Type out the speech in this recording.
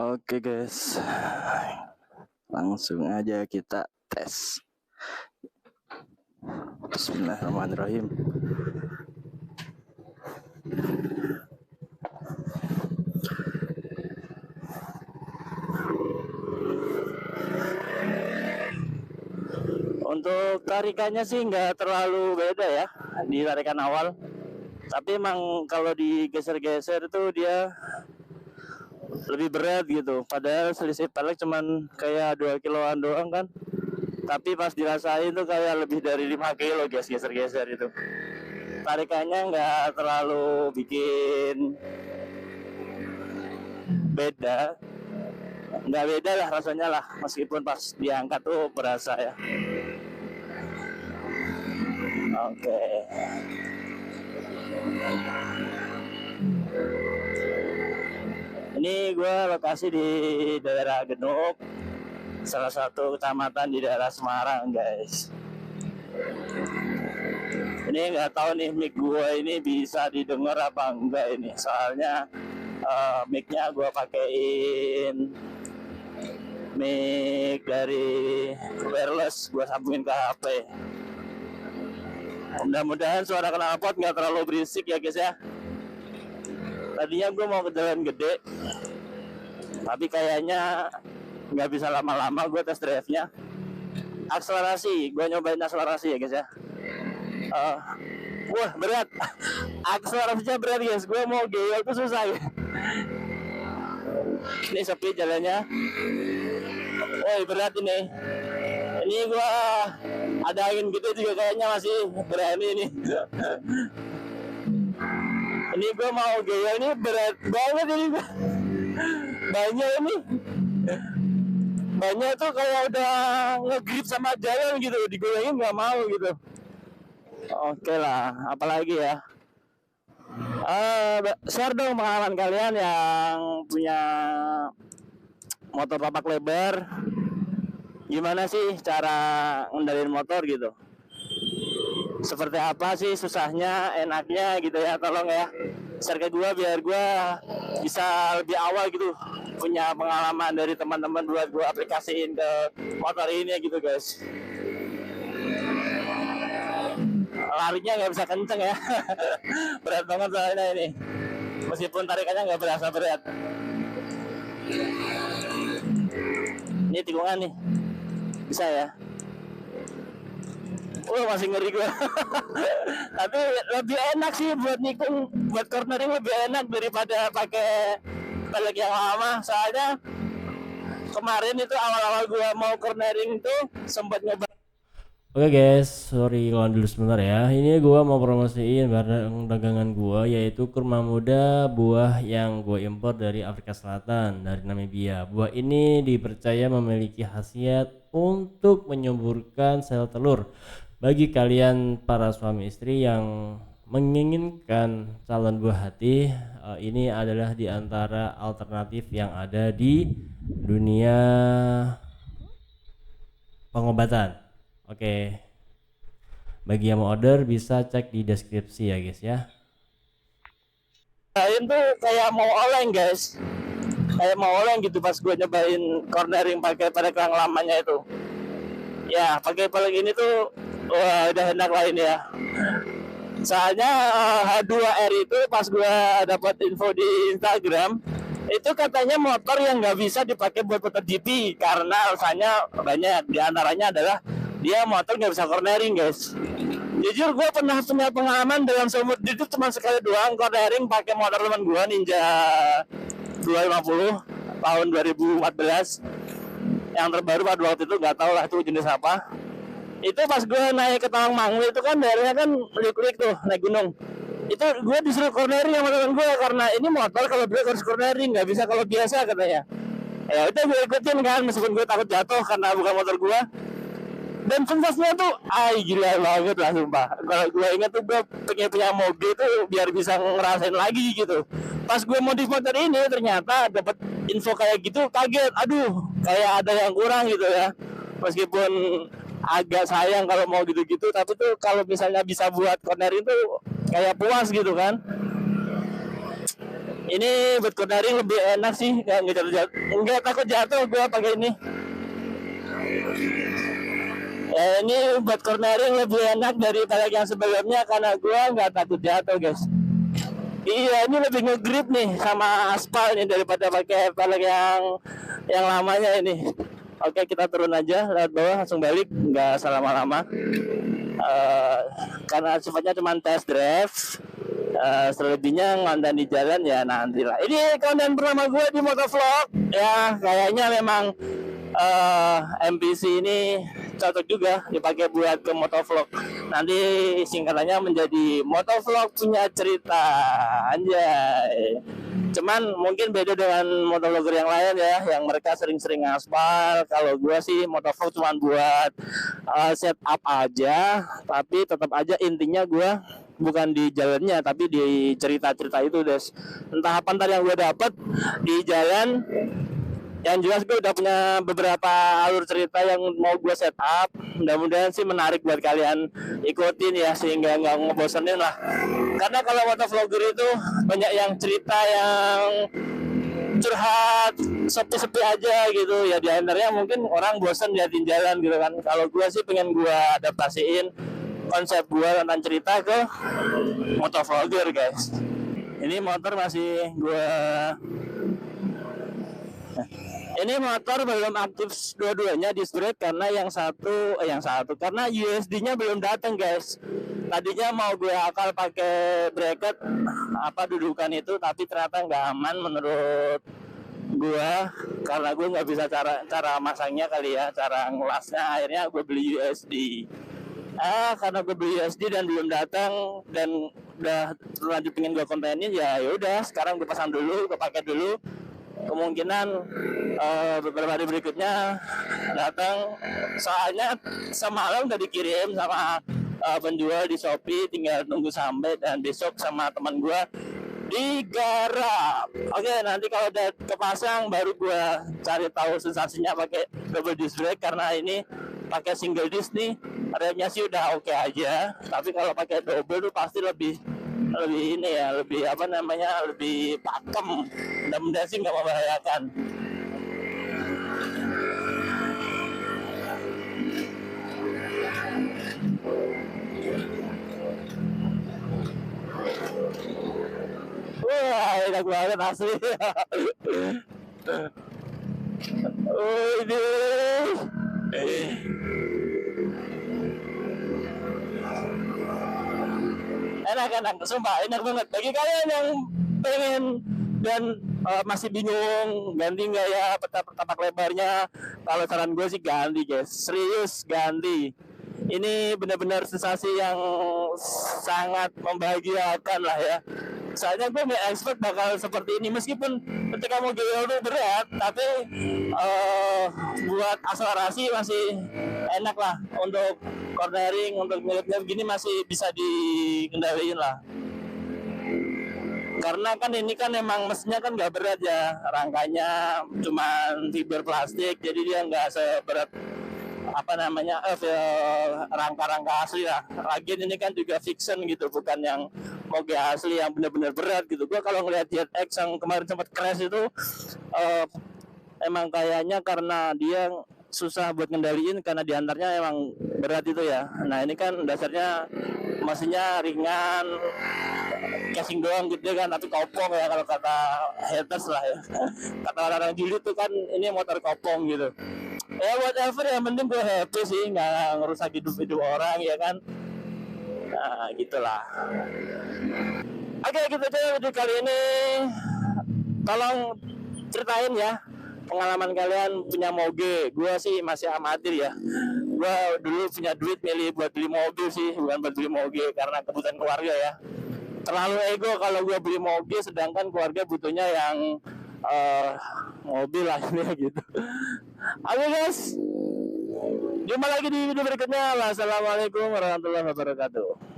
Oke guys, langsung aja kita tes. Bismillahirrahmanirrahim. Untuk tarikannya sih nggak terlalu beda ya di tarikan awal. Tapi emang kalau digeser-geser itu dia lebih berat gitu. Padahal selisih pelek cuman kayak 2 kiloan doang kan. Tapi pas dirasain tuh kayak lebih dari 5 kilo guys, geser-geser itu. Tarikannya nggak terlalu bikin beda. Nggak beda lah rasanya lah, meskipun pas diangkat tuh berasa ya. Oke. Ini gue lokasi di daerah Genuk, salah satu kecamatan di daerah Semarang guys. Ini nggak tahu nih mic gue ini bisa didengar apa enggak ini, soalnya mic-nya gue pakein mic dari wireless, gue sambungin ke HP. Mudah-mudahan suara knalpot nggak terlalu berisik ya guys ya. Tadinya gue mau ke jalan gede, tapi kayaknya nggak bisa lama-lama. Gue tes drive-nya akselerasi, gue nyobain akselerasi ya guys ya. Wah berat, akselerasinya berat guys. Gue mau geyol tuh susah ya. Ini sepi jalannya. Woi berat ini. Ini gue ada angin gitu juga kayaknya masih berani ini. Ini gue mau geyol ini berat banget ini. Banyak ini. Banyak tuh kayak udah ngegrip sama jalan gitu, digoyangin nggak mau gitu. Oke lah, apalagi ya. Share dong pengalaman kalian yang punya motor papak lebar. Gimana sih cara ngendalin motor gitu? Seperti apa sih susahnya, enaknya gitu ya, tolong ya. Share ke gue biar gue bisa lebih awal gitu punya pengalaman dari teman-teman buat gue aplikasiin ke motor ini gitu guys. Larinya nggak bisa kenceng ya. Berat banget soalnya ini, meskipun tarikannya nggak berasa berat. Ini tikungan nih, bisa ya. Masih ngeri gue. Tapi lebih enak sih buat nikung, buat cornering lebih enak daripada pakai pelek yang lama. Soalnya kemarin itu awal-awal gue mau cornering itu sempat nyoba. Oke guys, sorry kalau dulu sebentar ya. Ini gua mau promosiin barang dagangan gua, yaitu kurma muda buah yang gua impor dari Afrika Selatan, dari Namibia. Buah ini dipercaya memiliki khasiat untuk menyuburkan sel telur. Bagi kalian para suami istri yang menginginkan calon buah hati, ini adalah di antara alternatif yang ada di dunia pengobatan. Oke, bagi yang mau order bisa cek di deskripsi ya guys ya. Lain tuh kayak mau oleng guys, kayak mau oleng gitu pas gue nyobain cornering pakai pelek yang lamanya itu. Ya pakai pelek ini tuh wah udah enak lain ya. Soalnya H2R itu pas gue dapat info di Instagram itu katanya motor yang nggak bisa dipakai buat MotoGP karena alasannya banyak, diantaranya adalah dia motor nggak bisa cornering guys. Jujur gue pernah punya pengalaman dalam seumur hidup cuma sekali doang cornering pakai motor teman gue Ninja 250 tahun 2014 yang terbaru pada waktu itu, nggak tahu lah itu jenis apa. Itu pas gue naik ke Tawangmangu itu kan daerahnya kan liuk-liuk tuh naik gunung. Itu gue disuruh cornering sama teman gue karena ini motor kalau dia harus cornering, nggak bisa kalau biasa katanya. Ya udah gue ikutin kan meskipun gue takut jatuh karena bukan motor gue. Dan sensasinya tuh gila banget lah sumpah. Kalau gue ingat tuh gue pengen punya mobil tuh biar bisa ngerasain lagi gitu. Pas gue modif motor ini ternyata dapat info kayak gitu, kaget. Aduh kayak ada yang kurang gitu ya. Meskipun agak sayang kalau mau gitu-gitu, tapi tuh kalau misalnya bisa buat cornering tuh kayak puas gitu kan. Ini buat cornering lebih enak sih, nggak takut jatuh gue pakai ini. Ya, ini buat cornering lebih enak daripada yang sebelumnya karena gue nggak takut jatuh guys. Iya, ini lebih ngegrip nih sama aspal nih daripada pakai pelek yang lamanya ini. Oke, kita turun aja lewat bawah langsung balik, nggak lama-lama. Karena sifatnya cuma test drive. Selebihnya ngonten di jalan ya nantilah. Ini konten pertama gue di motovlog ya, kayaknya memang MPC ini cocok juga dipakai buat ke motovlog. Nanti singkatannya menjadi motovlog punya cerita, anjay. Cuman mungkin beda dengan motovlogger yang lain ya, yang mereka sering-sering aspal. Kalau gue sih motovlog cuma buat setup aja, tapi tetap aja intinya gue bukan di jalannya tapi di cerita-cerita itu des. Entah apa ntar yang gue dapet di jalan. Yang jelas gue udah punya beberapa alur cerita yang mau gue setup. Mudah-mudahan sih menarik buat kalian ikutin ya, sehingga nggak ngebosenin lah. Karena kalau motovlogger itu banyak yang cerita yang curhat sepi-sepi aja gitu ya, diantaranya mungkin orang bosan liatin jalan gitu kan. Kalau gue sih pengen gue adaptasiin konsep gue tentang cerita ke motovlogger guys. Ini motor masih gue ini motor belum aktif dua-duanya disc brake karena yang satu karena USD-nya belum datang guys. Tadinya mau gue akal pakai bracket dudukan itu, tapi ternyata nggak aman menurut gue karena gue nggak bisa cara masangnya kali ya, cara ngelasnya. Akhirnya gue beli USD. Karena gue beli USD dan belum datang dan udah lanjut pengen gue kontenin ya udah sekarang gue pasang dulu, gue pakai dulu. Kemungkinan beberapa hari berikutnya datang, soalnya semalam udah dikirim sama penjual di Shopee, tinggal tunggu sampai dan besok sama teman gue digarap. Oke, nanti kalau udah kepasang baru gue cari tahu sensasinya pakai double disc brake, karena ini pakai single disc nih remnya sih udah oke aja, tapi kalau pakai double tuh pasti lebih ini ya, lebih lebih pakem. Mudah-mudahan sih nggak membahayakan. Wah, enak banget asli. Oh, ini enak, sumpah enak banget. Bagi kalian yang pengen dan masih bingung ganti nggak ya tapak lebarnya, kalau saran gue sih ganti guys, serius ganti. Ini benar-benar sensasi yang sangat membahagiakan lah ya. Soalnya gue nggak expect bakal seperti ini, meskipun ketika mau itu berat, tapi buat akselerasi masih enak lah. Untuk cornering, untuk mirip-mirip gini masih bisa dikendaliin lah. Karena kan ini kan emang mesinnya kan nggak berat ya, rangkanya cuma fiber plastik, jadi dia nggak seberat rangka-rangka asli lah. Lagian ini kan juga fiction gitu, bukan yang moge asli yang benar-benar berat gitu. Gua kalau ngeliat Jet X yang kemarin sempat crash itu emang kayaknya karena dia susah buat ngendaliin karena diantaranya emang berat itu ya. Nah ini kan dasarnya mesinnya ringan, casing doang gitu kan, tapi kopong ya kalau kata haters lah ya. Kata orang-orang julid tuh kan ini motor kopong gitu. Ya whatever, yang penting gue happy sih, nggak ngerusak hidup orang ya kan. Nah gitulah. Oke, gitu aja video kali ini. Tolong ceritain ya pengalaman kalian punya moge. Gue sih masih amatir ya. Gue dulu punya duit milih buat beli mobil sih, bukan buat beli moge karena kebutuhan keluarga ya. Terlalu ego kalau gue beli moge, sedangkan keluarga butuhnya yang mobil lah ini gitu. Oke guys, jumpa lagi di video berikutnya. Wassalamualaikum warahmatullahi wabarakatuh.